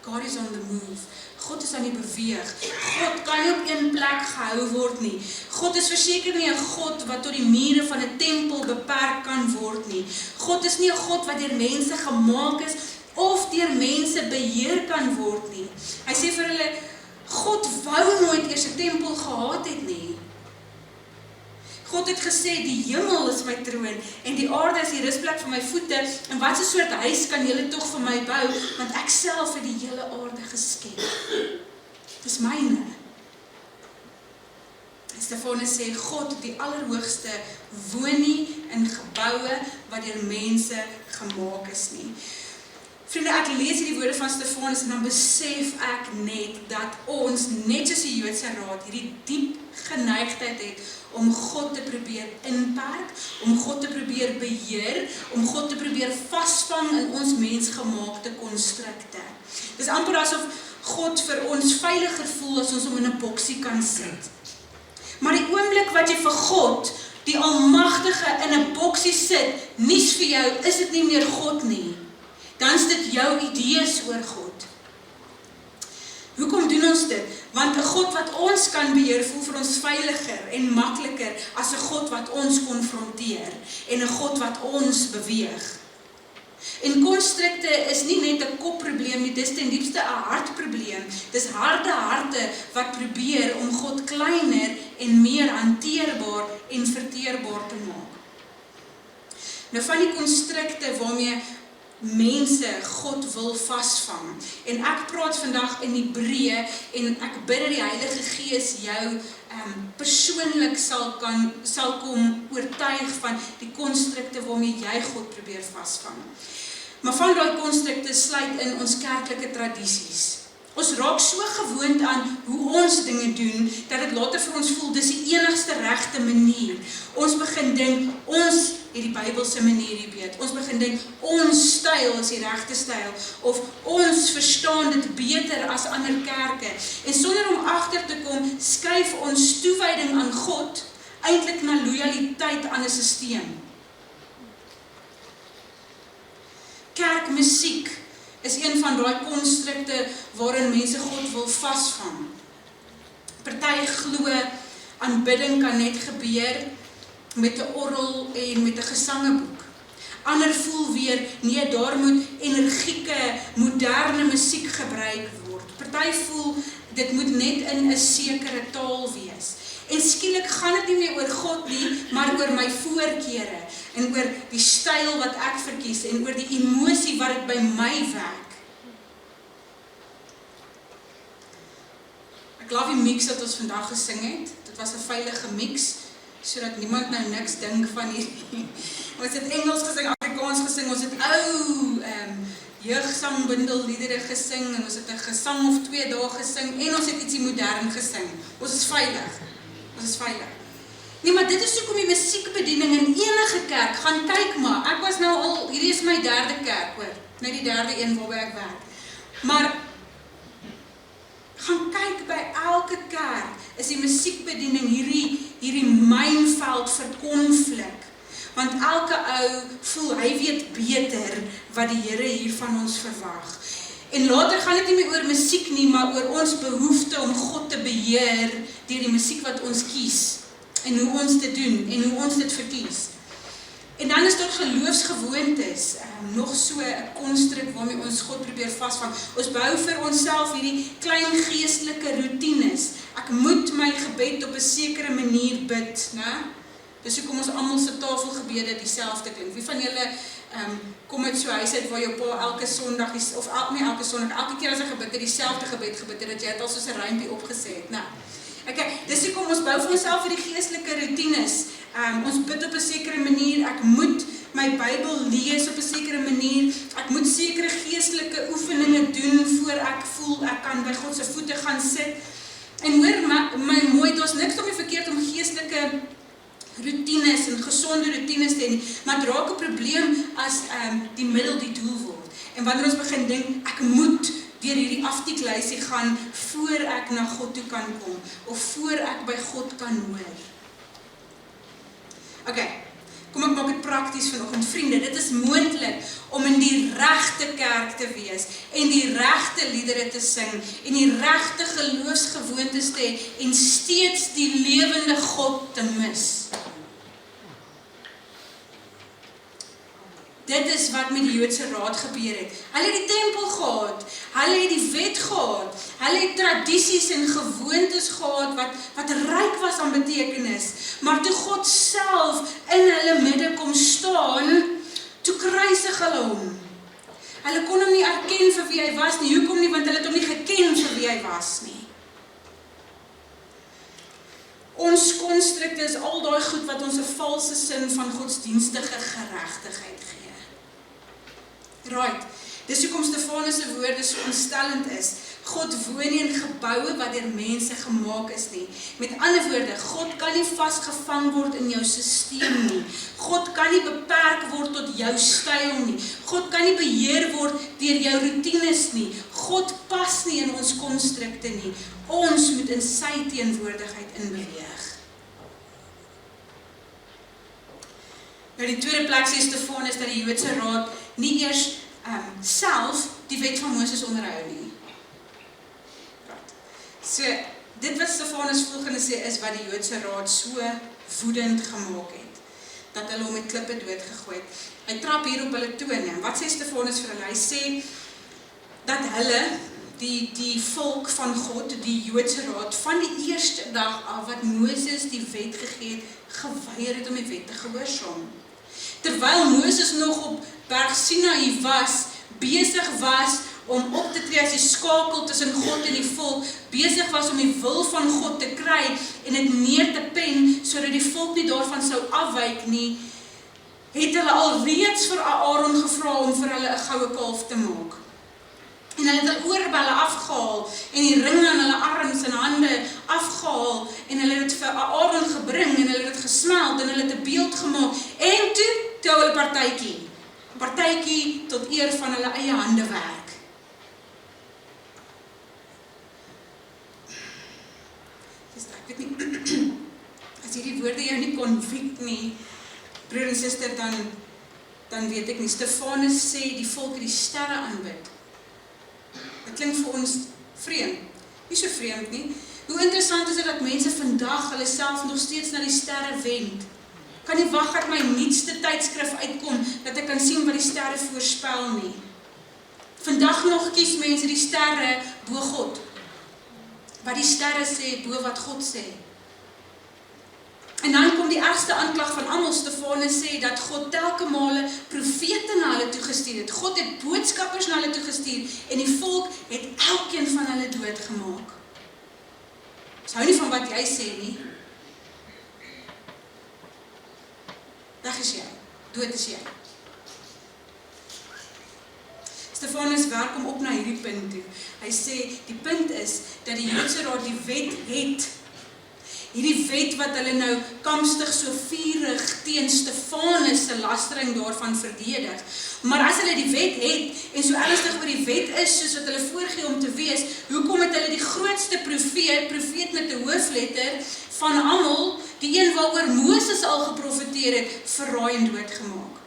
God is on the move. God is aan die beweeg. God kan nie op een plek gehou word nie. God is verseker nie 'n God wat tot die mure van 'n tempel beperk kan word nie. God is nie 'n God wat deur mense gemaak is of deur mense beheer kan word nie. Hy sê vir hulle, God wou nooit eers 'n tempel gehad het nie. God het gesê, die hemel is my troon en die aarde is die rusplek van my voete, en wat 'n soort huis kan julle tog vir my bou, want ek self het die hele aarde geskep. Dis myne. Stefanus sê, God, die Allerhoogste, woon nie in geboue wat deur mense gemaak is nie. Vriende, ek lees hierdie woorde van Stefanus en dan besef ek net dat ons, net soos die Joodse Raad, hierdie diep geneigtheid het om God te probeer inperk, om God te probeer beheer, om God te probeer vasvang in ons mensgemaakte konstrukte. Dis amper asof God vir ons veiliger voel as ons hom in 'n boksie kan sit. Maar die oomblik wat jy vir God, die Almagtige, in 'n boksie sit, nies vir jou, is dit nie meer God nie. Dan is dit jou idees oor God. Hoekom doen ons dit? Want 'n God wat ons kan beheer, voel vir ons veiliger en makliker as 'n God wat ons konfronteer en 'n God wat ons beweeg. En konstrukte is nie net 'n kopprobleem nie, dis ten diepste 'n hartprobleem. Dis harde harte wat probeer om God kleiner en meer hanteerbaar en verteerbaar te maak. Nou van die konstrukte waarmee mense God wil vasvang. En ek praat vandag in Hebreë en ek bid dat die Heilige Gees jou persoonlik sal kom oortuig van die konstrukte waarmee jy God probeer vasvang. Maar van daai konstrukte sluit in ons kerklike tradisies. Ons raak so gewoond aan hoe ons dinge doen, dat dit later vir ons voel, dis die enigste regte manier. Ons begin dink, ons het die Bybelse manier hierbeet. Ons begin dink, ons styl is die regte styl, of ons verstaan dit beter as ander kerke. En sonder om agter te kom, skuif ons toewyding aan God eintlik na lojaliteit aan 'n sisteem. Kerkmusiek is een van daai konstrukte waarin mense God wil vasvang. Party glo aanbidding kan net gebeur met 'n orgel en met 'n gesangeboek. Ander voel weer, nee, daar moet energieke, moderne musiek gebruik word. Party voel, dit moet net in 'n sekere taal wees. En skielik gaan dit nie meer oor God nie, maar oor my voorkeure, en oor die styl wat ek verkies, en oor die emosie wat dit by my wek. Ek love die mix wat ons vandag gesing het. Dit was 'n veilige mix, sodat niemand nou niks dink van hierdie. Ons het Engels gesing, Afrikaans gesing, ons het jeugsangbundelliedere gesing, en ons het 'n gesang of 2 dae gesing, en ons het ietsie modern gesing. Ons is veilig. Ons is veilig. Nee, maar dit is hoekom die musiekbediening in enige kerk, gaan kyk maar, ek was nou al, hierdie is my 3de kerk, hoor, nou die 3de een waarby ek werk. Maar, gaan kyk by elke kerk, is die musiekbediening hierdie mynveld vir konflik. Want elke ou voel, hy weet beter wat die Here hier van ons verwag. En later gaan dit nie meer oor musiek nie, maar oor ons behoefte om God te beheer deur die musiek wat ons kies, en hoe ons dit doen, en hoe ons dit verkies. En dan is daar geloofsgewoontes, nog so 'n konstruk waarmee ons God probeer vasvang. Ons bou vir onsself hierdie klein geestelike roetines. Ek moet my gebed op 'n sekere manier bid, né? Dis hoekom ons almal se tafelgebede dieselfde klink. Wie van julle kom uit so 'n huis uit waar jou pa elke Sondag, of nie elke Sondag, elke keer as hy gebid het, dieselfde gebed gebid het, dat jy het al soos 'n rympie opgesê het, né? Okay, dis hoekom ons bou vir onsself hierdie geestelike roetines. Ons bid op 'n sekere manier, ek moet my Bybel lees op 'n sekere manier, ek moet sekere geestelike oefeninge doen voor ek voel ek kan by God se voete gaan sit. En hoor my mooi, daar's niks om verkeerd om geestelike roetines en gesonde roetines te hê nie, maar dit raak 'n probleem as die middel die doel word. En wanneer ons begin dink, ek moet deur hierdie aftieklysie gaan voor ek na God toe kan kom, of voor ek by God kan hoor. Okay, kom ek maak dit prakties vanoggend. Vriende, dit is moontlik om in die regte kerk te wees, en die regte liedere te sing, en die regte geloofsgewoontes te hê, en steeds die lewende God te mis. Dit is wat met die Joodse Raad gebeur het. Hulle het die tempel gehad, hulle het die wet gehad, hulle het tradisies en gewoontes gehad wat ryk was aan betekenis. Maar toe God self in hulle midde kom staan, toe kruisig hulle hom. Hulle kon hom nie erken vir wie hy was nie. Hoekom nie? Want hulle het hom nie geken vir wie hy was nie. Ons konstrukte is al daai goed wat ons 'n valse sin van godsdienstige geregtigheid gee. Right. Dis hoekom Stefanus se woorde so ontstellend is. God woon nie in geboue wat deur mense gemaak is nie. Met ander woorde, God kan nie vasgevang word in jou stelsel nie. God kan nie beperk word tot jou styl nie. God kan nie beheer word deur jou roetines nie. God pas nie in ons konstrukte nie. Ons moet in sy teenwoordigheid inbeweeg. Nou die tweede plek sê Stefanus dat die Joodse Raad nie eers self die wet van Moses onderhou nie. So, dit wat Stefanus volgende sê is wat die Joodse Raad so woedend gemaak het, dat hulle hom met klippe doodgegooi het. Hy trap hier op hulle tone. Wat sê Stefanus vir hulle? Hy sê dat hulle, die volk van God, die Joodse Raad, van die eerste dag af wat Moses die wet gegee het, geweier het om die wet te gehoorsaam. Terwyl Moses nog op Berg Sinaï was, besig was om op te tree as die skakel tussen God en die volk, besig was om die wil van God te kry en dit neer te pen, sodat die volk nie daarvan sou afwyk nie, het hulle al reeds vir Aaron gevra om vir hulle 'n goue kalf te maak. En hulle het hulle oorbelle afgehaal en die ringe aan hulle arms en hande afgehaal en hulle het dit vir Aaron gebring en hulle het dit gesmeld en hulle het 'n beeld gemaak en toe hulle partytjie tot eer van hulle eie handewerk. Ek weet nie, as hierdie woorde jou nie konflikt nie, broer en suster, dan weet ek nie. Stefanus sê die volk het die sterre aanbid. Dit klink vir ons vreemd. Nie so vreemd nie. Hoe interessant is dit dat mense vandag hulle self nog steeds na die sterre wend. Kan nie wag dat my nuutste tydskrif uitkom, dat ek kan sien wat die sterre voorspel nie. Vandag nog kies mense die sterre bo God. Wat die sterre sê, bo wat God sê. En dan kom die ergste aanklag van almal. Stefanus sê dat God telke male profete na hulle toegestuur het. God het boodskappers na hulle toegestuur en die volk het elkeen van hulle doodgemaak. Ons hou nie van wat jy sê nie. Weg is jy, dood is jy. Stefanus werk hom op na hierdie punt toe. Hy sê, die punt is, dat die Joodse Raad die wet het. Hierdie wet wat hulle nou kamstig so vurig teen Stefanus se lastering daarvan verdedig. Maar as hulle die wet het, en so ernstig oor die wet is, soos wat hulle voorgee om te wees, hoekom het hulle die grootste profeet met 'n hoofletter, van almal, die een waaroor Moses al geprofeteer het, verraai en doodgemaak?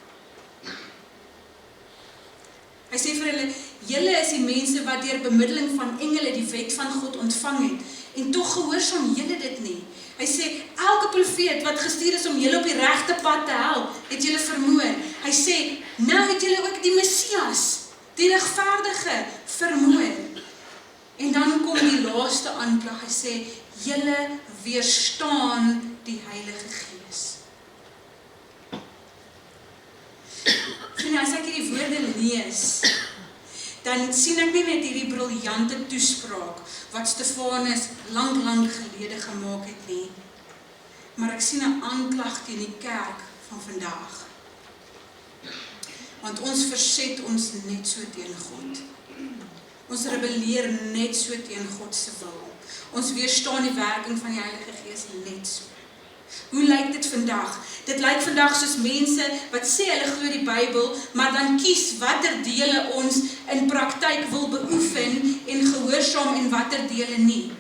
Hy sê vir hulle, julle is die mense wat deur bemiddeling van engele die wet van God ontvang het, en tog gehoorsaam julle dit nie. Hy sê, elke profeet wat gestuur is om julle op die regte pad te help, het julle vermoor. Hy sê, nou het julle ook die Messias, die regverdige, vermoor. En dan kom die laaste aanklag, hy sê, julle weerstaan die Heilige Gees. En as ek hierdie woorde lees, dan sien ek nie net hierdie briljante toespraak wat Stefanus lang gelede gemaak het nie, maar ek sien 'n aanklag teen die kerk van vandag. Want ons verset ons net so teen God. Ons rebelleer net so teen God se wil. Ons weerstaan die werking van die Heilige Gees net so. Hoe lyk dit vandag? Dit lyk vandag soos mense wat sê hulle glo die Bybel, maar dan kies watter dele ons in praktyk wil beoefen en gehoorsaam en watter dele nie.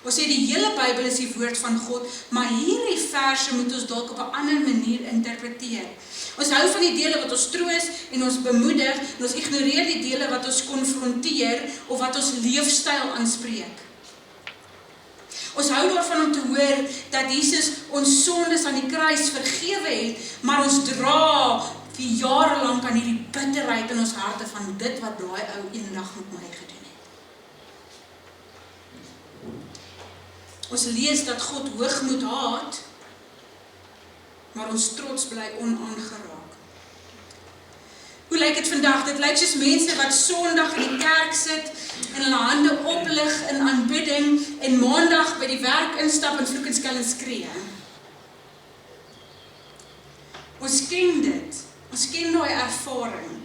Ons sê die hele Bybel is die woord van God, maar hierdie verse moet ons dalk op 'n ander manier interpreteer. Ons hou van die dele wat ons troos en ons bemoedig, en ons ignoreer die dele wat ons konfronteer of wat ons leefstyl aanspreek. Ons hou daarvan om te hoor dat Jesus ons sondes aan die kruis vergewe het, maar ons dra vir jare lank aan hierdie bitterheid in ons harte van dit wat daai ou eendag met my gedoen het. Ons lees dat God hoogmoed haat, maar ons trots bly onaangeraak. Hoe lyk dit vandag? Dit lyk soos mense wat Sondag in die kerk sit en hulle hande oplig in aanbidding en Maandag by die werk instap en vloek en skel en skree. Ons ken dit. Ons ken daai ervaring.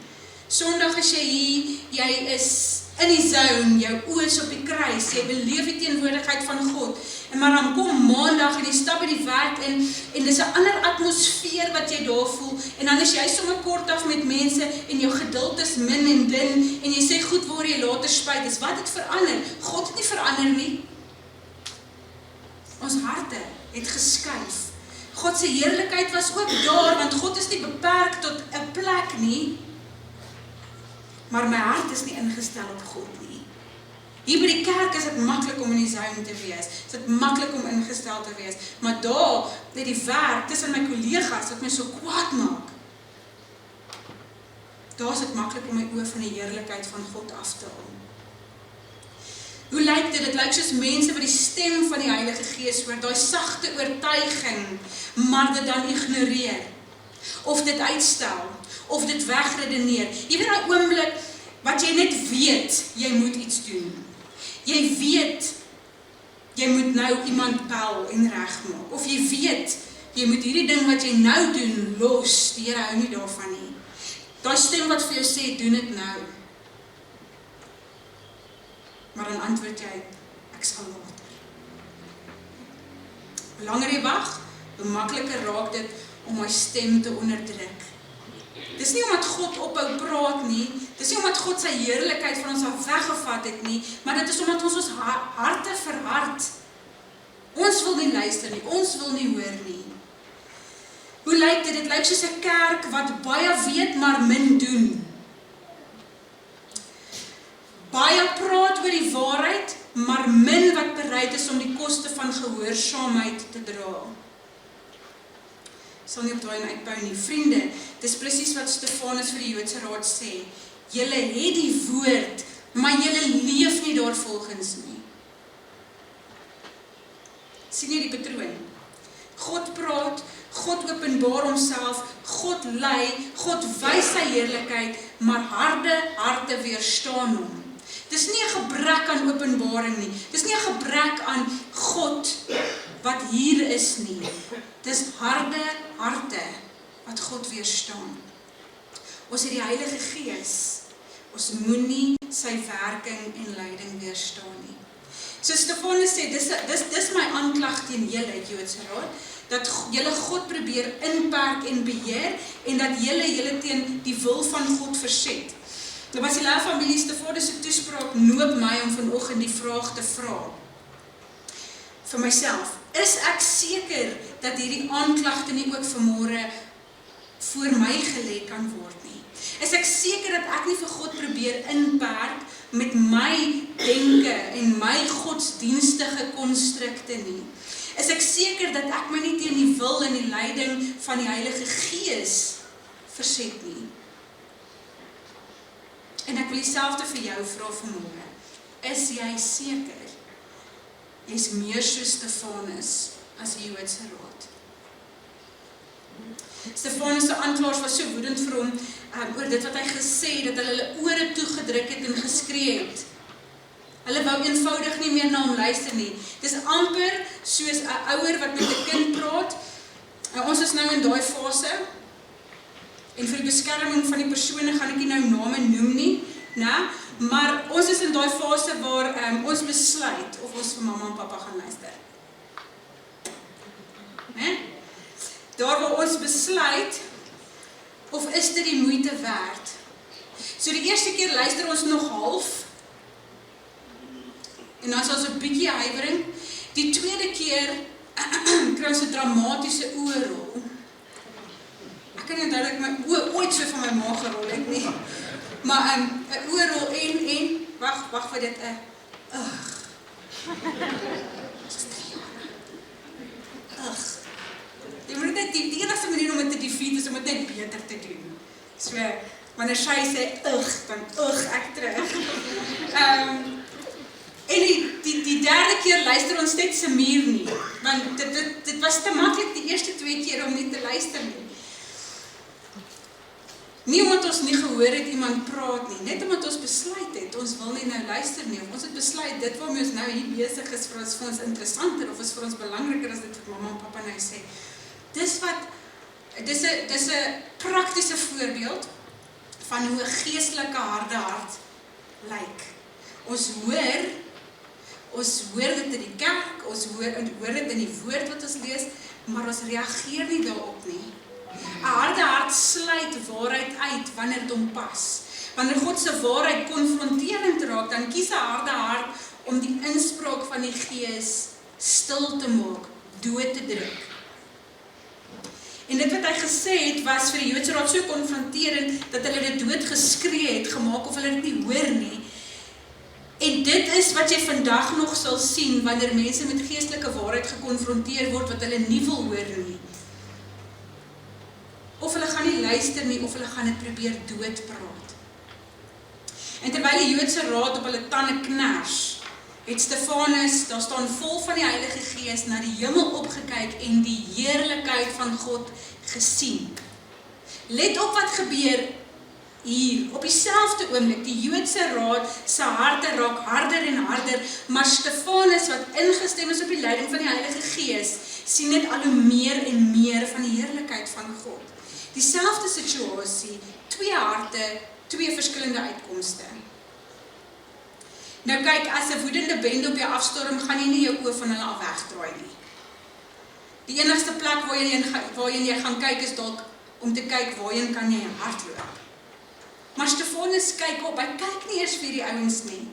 Sondag is jy hier, jy is in die zone, jou oë is op die kruis, jy beleef die teenwoordigheid van God. En maar dan kom maandag en jy stap by die werk in en dis 'n ander atmosfeer wat jy daar voel. En dan is jy sommer kort af met mense en jou geduld is min en dun en jy sê goed waar jy later spyt. Dis wat het verander. God het nie verander nie. Ons harte het geskuif. God se heerlikheid was ook daar, want God is nie beperk tot 'n plek nie. Maar my hart is nie ingestel op God nie. Hier by die kerk is dit maklik om in die zone te wees. Is dit maklik om ingestel te wees. Maar daar, by die werk, tussen my kollegas, wat my so kwaad maak. Daar is dit maklik om my oë van die heerlikheid van God af te haal. Hoe lyk dit? Dit lyk soos mense wat die stem van die Heilige Gees hoor, daai sagte oortuiging, maar dit dan ignoreer. Of dit uitstel, of dit wegredeneer. Jy weet daai oomblik wat jy net weet, jy moet iets doen. Jy weet, jy moet nou iemand bel en regmaak. Of jy weet, jy moet hierdie ding wat jy nou doen, los. Die Here hou nie daarvan nie. Daai stem wat vir jou sê, doen dit nou. Maar dan antwoord jy, ek sal later. Hoe langer jy wag, hoe makliker raak dit om my stem te onderdruk. Dis nie omdat God ophou praat nie, dis nie omdat God sy heerlikheid van ons af weggevat het nie, maar dit is omdat ons harte verhard. Ons wil nie luister nie, ons wil nie hoor nie. Hoe lyk dit? Dit lyk soos 'n kerk wat baie weet, maar min doen. Baie praat oor die waarheid, maar min wat bereid is om die koste van gehoorsaamheid te dra. Ek sal nie op daai uitbou nie. Vriende, dis presies wat Stefanus vir die Joodse Raad sê. Julle het die woord, maar julle leef nie daarvolgens nie. Sien jy die patroon? God praat, God openbaar homself, God lei, God wys sy heerlikheid, maar harde harte weerstaan hom. Dis nie 'n gebrek aan openbaring nie. Dis nie 'n gebrek aan God wat hier is nie. Dis harde harte wat God weerstaan. Ons het die Heilige Gees. Ons moenie sy werking en leiding weerstaan nie. So Stefanus sê, dis my aanklag teen julle, Joodse Raad, dat julle God probeer inperk en beheer, en dat julle teen die wil van God verset. Nou was die familie Stefanus se toespraak noop my om vanoggend die vraag te vra. Vir myself, is ek seker dat hierdie aanklagte nie ook vanmôre voor my gelê kan word nie? Is ek seker dat ek nie vir God probeer inperk met my denke en my godsdienstige konstrukte nie? Is ek seker dat ek my nie teen die wil en die leiding van die Heilige Gees verset nie? En ek wil dieselfde vir jou vra vanmôre. Is jy seker? Jy's meer soos Stefanus as die Joodse Raad. Stefanus se aanklaers was so woedend vir hom oor dit wat hy gesê, dat hulle ore toegedruk het en geskree het. Hulle wou eenvoudig nie meer na hom luister nie. Dis amper soos 'n ouer wat met 'n kind praat. Ons is nou in daai fase. En vir die beskerming van die persone gaan ek nie nou name noem nie, né? Maar ons is in daai fase waar ons besluit of ons vir mamma en pappa gaan luister. Né? Daar waar ons besluit of is dit die moeite werd. So die eerste keer luister ons nog half. En dan is ons 'n bietjie huiwering. Die tweede keer kry ons 'n dramatiese oorrol. Ek kan nie onthou dat ek my ooit so van my maag gerol het nie. Maar 'n oorrol en wag vir dit 'n Jy moet net die enigste manier om dit te defeat is om dit net beter te doen. So wanneer sy sê dan ek terug. En die derde keer luister ons net Samir nie, want dit was te maklik die eerste 2 keer om nie te luister nie. Nie omdat ons nie gehoor het iemand praat nie, net omdat ons besluit het, ons wil nie nou luister nie, of ons het besluit, dit waarmee ons nou hier besig is, vir ons interessanter, of is vir ons belangriker as dit wat mamma en pappa nou sê. Dis 'n praktiese voorbeeld van hoe 'n geestelike harde hart lyk. Ons hoor dit in die kerk, ons hoor dit in die woord wat ons lees, maar ons reageer nie daarop nie. 'n Harde hart sluit waarheid uit wanneer dit hom pas. Wanneer God se waarheid konfronterend raak, dan kies 'n harde hart om die inspraak van die Gees stil te maak, dood te druk. En dit wat hy gesê het, was vir die Joodse raad so konfronterend, dat hulle dit dood geskree het, gemaak of hulle dit nie hoor nie. En dit is wat jy vandag nog sal sien, wanneer mense met geestelike waarheid gekonfronteer word, wat hulle nie wil hoor nie. Of hulle gaan nie luister nie, of hulle gaan dit probeer doodpraat. En terwyl die Joodse raad op hulle tande kners, het Stefanus, daar staan vol van die Heilige Gees, na die hemel opgekyk en die heerlikheid van God gesien. Let op wat gebeur hier, op dieselfde oomblik, die Joodse raad se harte raak harder en harder, maar Stefanus wat ingestem is op die leiding van die Heilige Gees, sien net al hoe meer en meer van die heerlikheid van God. Dieselfde situasie, twee harte, twee verskillende uitkomste. Nou kyk, as 'n woedende bende op jou afstorm, gaan jy nie jou oë van hulle af wegdraai nie. Die enigste plek waarheen jy gaan kyk is dalk om te kyk waarheen kan jy hardloop. Maar Stefanus kyk op, hy kyk nie eers vir die ouens nie.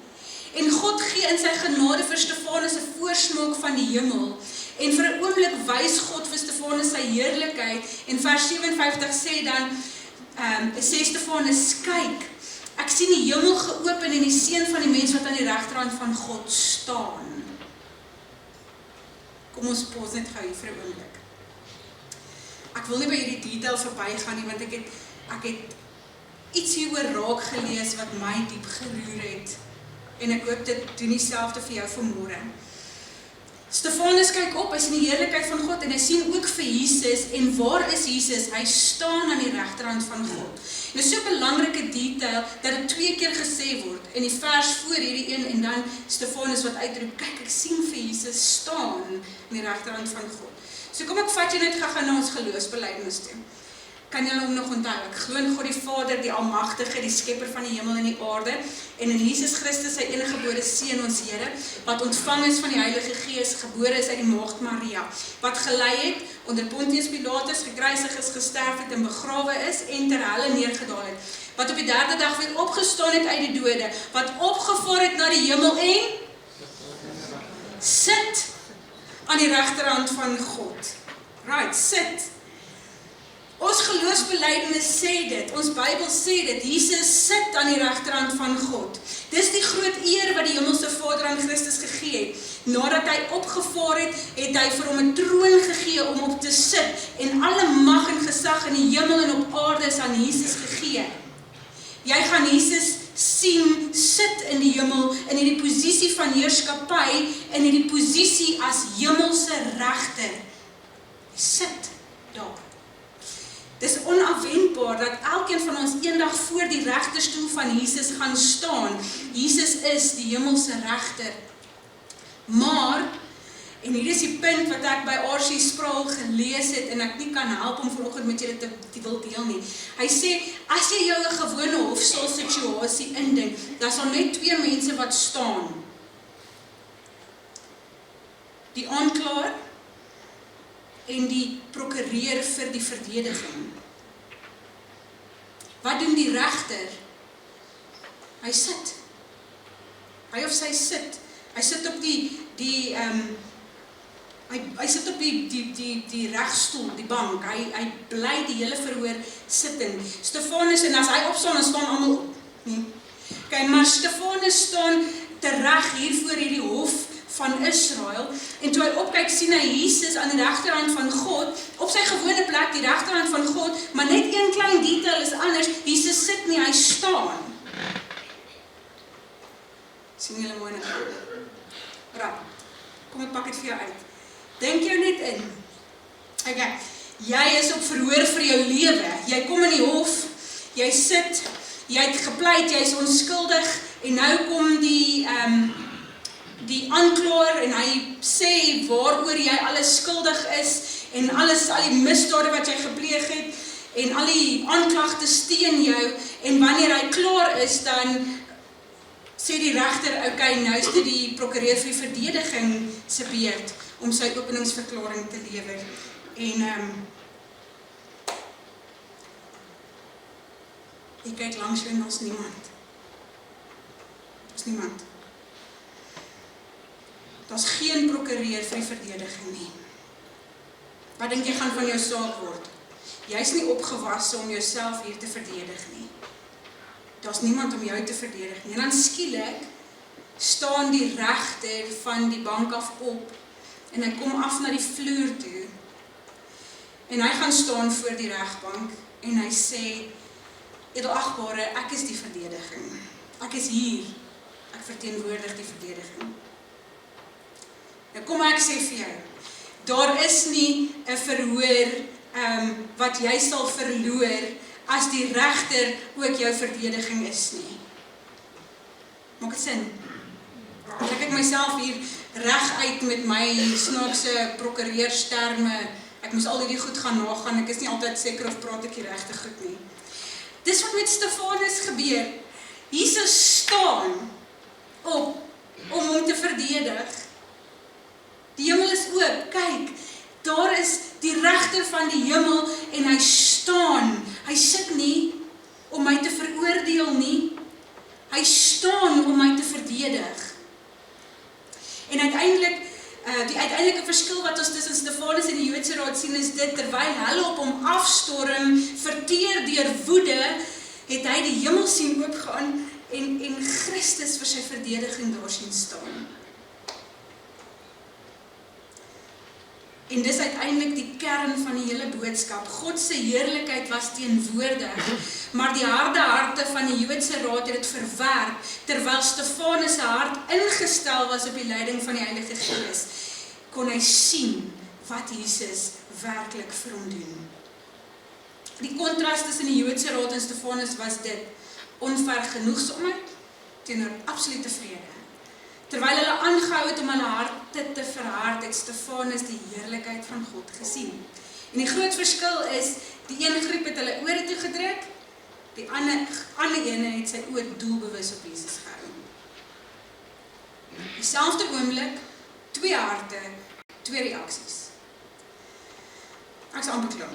En God gee in sy genade vir Stefanus 'n voorsmaak van die hemel. En vir 'n oomblik wys God vir Stefanus sy heerlikheid. En vers 57 sê dan, sê Stefanus, kyk, ek sien die hemel geopen en die seun van die mens wat aan die regterhand van God staan. Kom ons pause net gou hier vir 'n oomblik. Ek wil nie by hierdie detail verbygaan nie, want ek het iets hieroor raak gelees wat my diep geroer het. En ek hoop dit doen dieselfde vir jou vanmôre. Stefanus kyk op, hy sien die heerlikheid van God en hy sien ook vir Jesus. En waar is Jesus? Hy staan aan die regterhand van God. En dit is so 'n belangrike detail dat dit 2 keer gesê word. In die vers voor hierdie een en dan Stefanus wat uitroep, kyk, ek sien vir Jesus staan aan die regterhand van God. So kom ek vat jy net gou na ons geloofsbelijdenis toe. Kan julle hom nog onthou? Ek glo in God die Vader, die Almagtige, die Skepper van die hemel en die aarde, en in Jesus Christus, sy enige gebore Seun, ons Here, wat ontvang is van die Heilige Gees, gebore is uit die Maagd Maria, wat gelei het onder Pontius Pilatus, gekruisig is, gesterf het en begrawe is en ter helle neergedaal het, wat op die 3de dag weer opgestaan het uit die dode, wat opgevaar het na die hemel en sit aan die regterhand van God. Right, sit. Ons geloofsbelijdenis sê dit, ons Bybel sê dit, Jesus sit aan die regterhand van God. Dis die groot eer wat die hemelse Vader aan Christus gegee het. Nadat hy opgevaar het, het hy vir hom 'n troon gegee om op te sit, en alle mag en gesag in die hemel en op aarde is aan Jesus gegee. Jy gaan Jesus sien sit in die hemel, in die posisie van heerskappy, in die posisie as hemelse regter. Sit daar. Dis onafwendbaar dat elkeen van ons eendag voor die regterstoel van Jesus gaan staan. Jesus is die hemelse regter. Maar, en hier is die punt wat ek by R.C. Sproul gelees het, en ek nie kan help om vanoggend met julle te wil deel nie. Hy sê, as jy jou 'n gewone hofsaal situasie indink, dan sal net 2 mense wat staan. Die aanklaer en die prokureur vir die verdediging. Wat doen die regter? Hy sit. Hy of sy sit. Hy sit op hy sit op die regstoel, die bank. Hy bly die hele verhoor sittend. Stefanus, en as hy opstaan, dan staan almal op. Okay, maar Stefanus staan tereg hier voor hierdie hof van Israel, en toe hy opkyk, sien hy Jesus aan die regterhand van God, op sy gewone plek, die regterhand van God, maar net een klein detail is anders, Jesus sit nie, hy staan. Sien julle mooi nou? Right, kom ek pak het vir jou uit. Denk jou net in. Okay, jy is op verhoor vir jou lewe, jy kom in die hof, jy sit, jy het gepleit, jy is onskuldig, en nou kom die aanklaer en hy sê waaroor jy alles skuldig is en al die misdade wat jy gepleeg het, en al die aanklagtes teen jou, en wanneer hy klaar is, dan sê die regter, okay, nou is dit die prokureur vir die verdediging se beurt om sy openingsverklaring te lewer. En ek kyk langs jou en daar's niemand. Daar's niemand. Daar's geen prokureur vir die verdediging nie. Wat dink jy gaan van jou saak word? Jy's nie opgewasse om jouself hier te verdedig nie. Daar's niemand om jou te verdedig nie. En dan skielik staan die regter van die bank af op en hy kom af na die vloer toe. En hy gaan staan voor die regbank en hy sê, edelagbare, ek is die verdediging. Ek is hier. Ek verteenwoordig die verdediging. Nou kom ek sê vir jou, daar is nie 'n verhoor wat jy sal verloor as die regter ook jou verdediging is nie. Maak dit sin? Trek ek myself hier reg uit met my snaakse prokureursterme, ek moes al hierdie goed gaan nagaan, ek is nie altyd seker of praat ek die regte goed nie. Dis wat met Stefanus gebeur. Jesus staan op om hom te verdedig. Die hemel is oop, kyk, daar is die regter van die hemel en hy staan. Hy sit nie om my te veroordeel nie. Hy staan om my te verdedig. En uiteindelik, die uiteindelike verskil wat ons tussen Stefanus en die Joodse Raad sien is dit, terwyl hulle op hom afstorm, verteer deur woede, het hy die hemel sien oopgaan en Christus vir sy verdediging daar sien staan. En dis uiteindelik die kern van die hele boodskap. God se heerlikheid was teenwoordig, maar die harde harte van die Joodse Raad het dit verwerp, terwyl Stefanus se hart ingestel was op die leiding van die Heilige Gees, kon hy sien wat Jesus werklik vir hom doen. Die kontras tussen die Joodse Raad en Stefanus was dit, onvergenoegsaamheid teenoor absolute vrede. Terwyl hulle aangehou het om hulle harte te verhard, het Stefanus die heerlikheid van God gesien. En die groot verskil is, die een groep het hulle ore toegedruk, die ander ene het sy oor doelbewus op Jesus gehou. Dieselfde oomblik, twee harte, twee reaksies. Ek is amper klaar.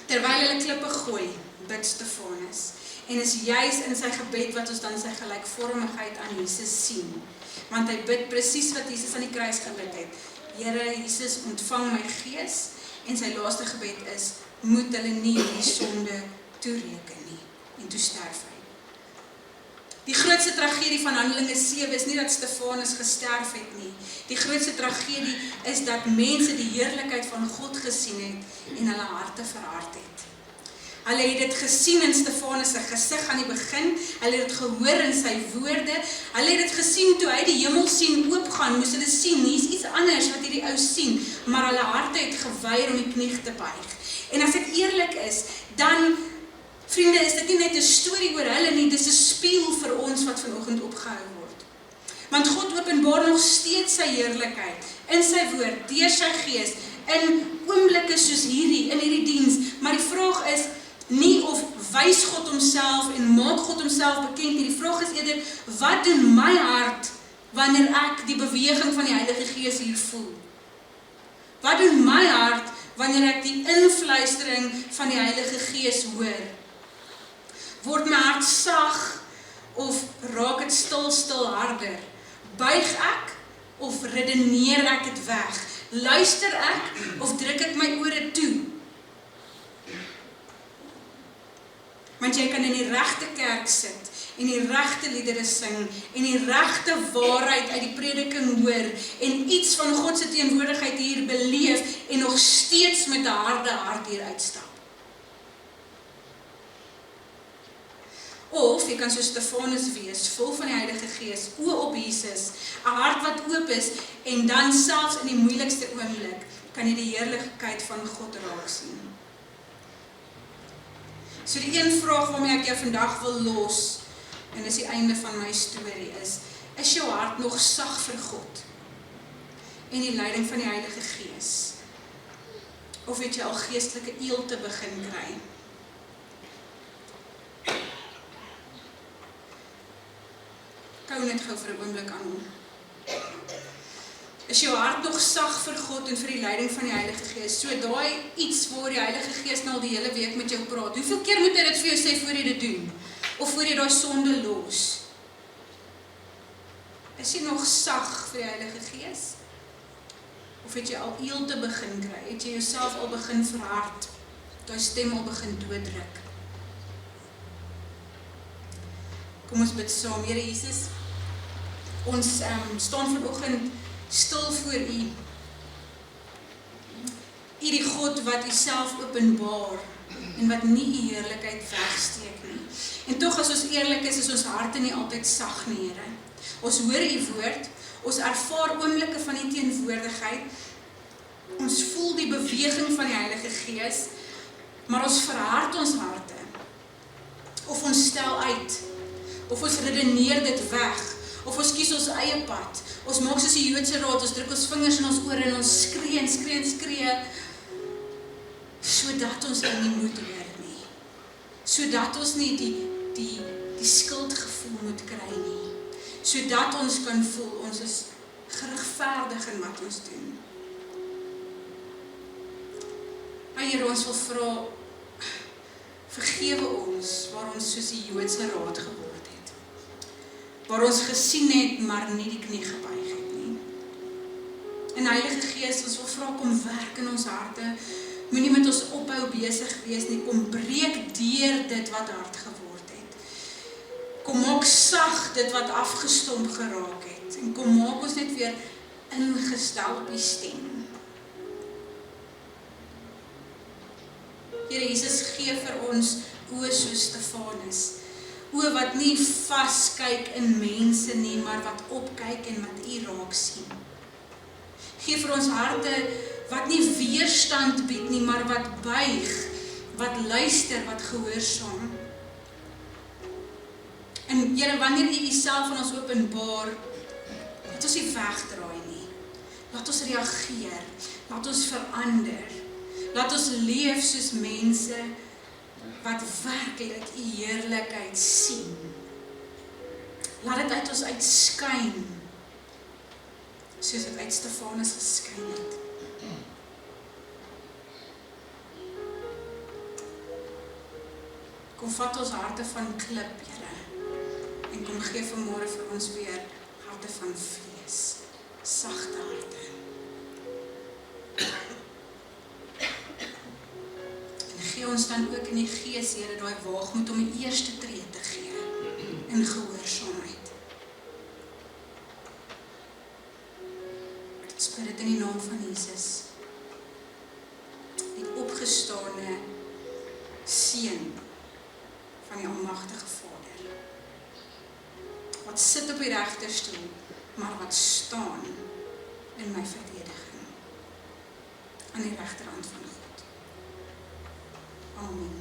Terwyl hulle klippe gooi, bid Stefanus. En is juis in sy gebed wat ons dan sy gelykvormigheid aan Jesus sien. Want hy bid presies wat Jesus aan die kruis gebid het. Here Jesus, ontvang my gees. En sy laaste gebed is, moet hulle nie die sonde toereken nie. En toe sterf hy. Die grootste tragedie van Handelinge 7 is nie dat Stefanus gesterf het nie. Die grootste tragedie is dat mense die heerlikheid van God gesien het en hulle harte verhard het. Hulle het dit gesien in Stefanus se gesig aan die begin, hulle het dit gehoor in sy woorde, hulle het dit gesien toe hy die hemel sien oopgaan, moes hulle sien, hier's iets anders wat hierdie ou sien, maar hulle harte het geweier om die knie te buig. En as ek eerlik is, dan, vriende, is dit nie net 'n storie oor hulle nie, dis 'n spieël vir ons wat vanoggend opgehou word. Want God openbaar nog steeds sy heerlikheid in sy woord, deur sy gees, in oomblikke soos hierdie, in hierdie diens, maar die vraag is, nie of wys God homself en maak God homself bekend nie. Die vraag is eerder, wat doen my hart wanneer ek die beweging van die Heilige Gees hier voel? Wat doen my hart wanneer ek die influistering van die Heilige Gees hoor? Word my hart sag of raak het stil harder? Buig ek of redeneer ek het weg? Luister ek of druk ek my ore toe? Want jy kan in die regte kerk sit en die regte liedere sing en die regte waarheid uit die prediking hoor en iets van God se teenwoordigheid hier beleef en nog steeds met 'n harde hart hier uitstap. Of jy kan soos Stefanus wees, vol van die Heilige Gees, oë op Jesus, 'n hart wat oop is en dan selfs in die moeilikste oomblik kan jy die heerlikheid van God raak sien. So die een vraag waarmee ek jou vandag wil los, en dis die einde van my storie, is jou hart nog sag vir God en die leiding van die Heilige Gees? Of het jy al geestelike eelte begin kry? Kou net gou vir 'n oomblik aan hom. Is jou hart nog sag vir God en vir die leiding van die Heilige Gees? So daai iets waar die Heilige Gees nou al die hele week met jou praat. Hoeveel keer moet hy dit vir jou sê voor jy dit doen? Of voor jy daai sonde los? Is jy nog sag vir die Heilige Gees? Of het jy al eelte begin kry? Het jy jouself al begin verhard? Daai stem al begin dooddruk? Kom ons bid saam. Here Jesus, ons staan vanoggend stil voor U. U die God wat U self openbaar en wat nie U heerlikheid wegsteek nie. En tog as ons eerlik is ons harte nie altyd sag nie, Here. Ons hoor U woord, ons ervaar oomblikke van U teenwoordigheid, ons voel die beweging van die Heilige Gees, maar ons verhard ons harte. Of ons stel uit, of ons redeneer dit weg, of ons kies ons eie pad. Ons maak soos die Joodse raad, ons druk ons vingers in ons ore en ons skree en skree en skree, sodat ons nie moet hoor nie. Sodat ons nie die skuldgevoel moet kry nie. Sodat ons kan voel, ons is geregverdig in wat ons doen. Here, ons wil vra, vergewe ons, waar ons soos die Joodse raad geword het. Waar ons gesien het, maar nie die knie gebuig het nie. En Heilige Gees, ons wil vra, kom werk in ons harte, moenie met ons ophou besig wees nie, kom breek deur dit wat hard geword het. Kom maak sag dit wat afgestomp geraak het, en kom maak ons net weer ingestel op die stem. Here Jesus, gee vir ons oë soos Stefanus, oë wat nie vaskyk in mense nie, maar wat opkyk en wat U raak sien. Gee vir ons harte wat nie weerstand bied nie, maar wat buig, wat luister, wat gehoorsaam. En Here, wanneer U Uself aan ons openbaar, laat ons nie wegdraai nie. Laat ons reageer, laat ons verander. Laat ons leef soos mense wat werklik U heerlikheid sien. Laat dit uit ons uitskyn, soos dit uit Stefanus geskyn het. Kom vat ons harte van klip, Here, en kom gee vanmôre vir ons weer harte van vlees, sagte harte. Gee ons dan ook in die Gees, Here, daai waagmoed om die eerste tree te gee in gehoorsaamheid. Ons bid dit in die naam van Jesus, die opgestane Seun van die Almagtige Vader, wat sit op die regterstoel, maar wat staan in my verdediging, aan die regterhand van God. Amen.